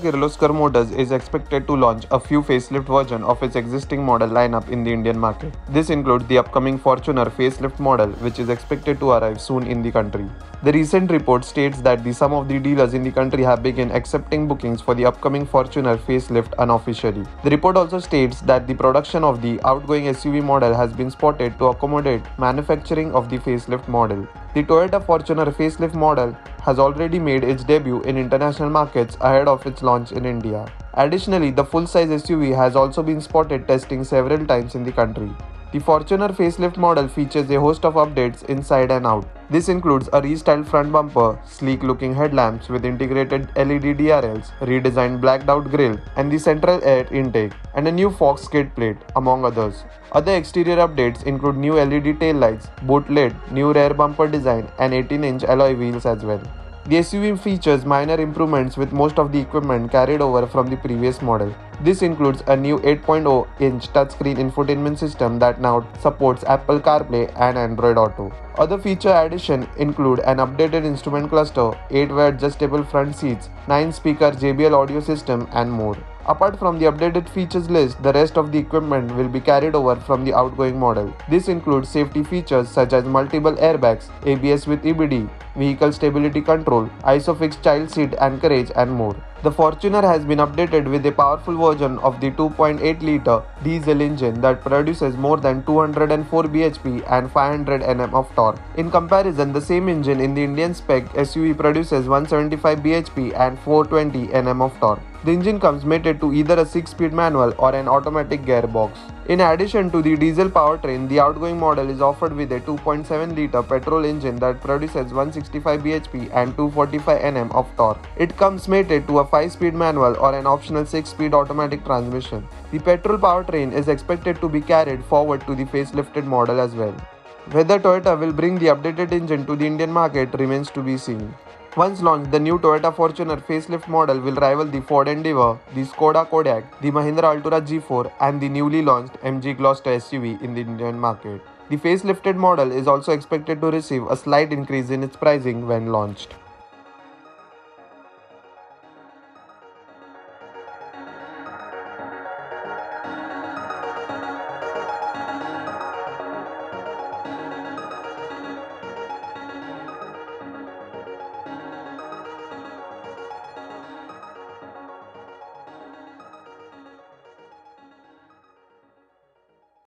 Kirloskar Motors is expected to launch a few facelift versions of its existing model lineup in the Indian market. This includes the upcoming Fortuner facelift model, which is expected to arrive soon in the country. The recent report states that some of the dealers in the country have begun accepting bookings for the upcoming Fortuner facelift unofficially. The report also states that the production of the outgoing SUV model has been spotted to accommodate manufacturing of the facelift model. The Toyota Fortuner facelift model has already made its debut in international markets ahead of its launch in India. Additionally, the full-size SUV has also been spotted testing several times in the country. The Fortuner facelift model features a host of updates inside and out. This includes a restyled front bumper, sleek-looking headlamps with integrated LED DRLs, redesigned blacked-out grille, and the central air intake, and a new Fox skid plate, among others. Other exterior updates include new LED taillights, boot lid, new rear bumper design, and 18-inch alloy wheels as well. The SUV features minor improvements with most of the equipment carried over from the previous model. This includes a new 8.0-inch touchscreen infotainment system that now supports Apple CarPlay and Android Auto. Other feature additions include an updated instrument cluster, 8-way adjustable front seats, 9-speaker JBL audio system, and more. Apart from the updated features list, the rest of the equipment will be carried over from the outgoing model. This includes safety features such as multiple airbags, ABS with EBD, vehicle stability control, ISOFIX child seat anchorage, and more. The Fortuner has been updated with a powerful version of the 2.8-liter diesel engine that produces more than 204 bhp and 500 Nm of torque. In comparison, the same engine in the Indian spec SUV produces 175 bhp and 420 Nm of torque. The engine comes mated to either a 6-speed manual or an automatic gearbox. In addition to the diesel powertrain, the outgoing model is offered with a 2.7-liter petrol engine that produces 165 bhp and 245 Nm of torque. It comes mated to a 5-speed manual or an optional 6-speed automatic transmission. The petrol powertrain is expected to be carried forward to the facelifted model as well. Whether Toyota will bring the updated engine to the Indian market remains to be seen. Once launched, the new Toyota Fortuner facelift model will rival the Ford Endeavour, the Skoda Kodiaq, the Mahindra Altura G4, and the newly launched MG Gloster SUV in the Indian market. The facelifted model is also expected to receive a slight increase in its pricing when launched.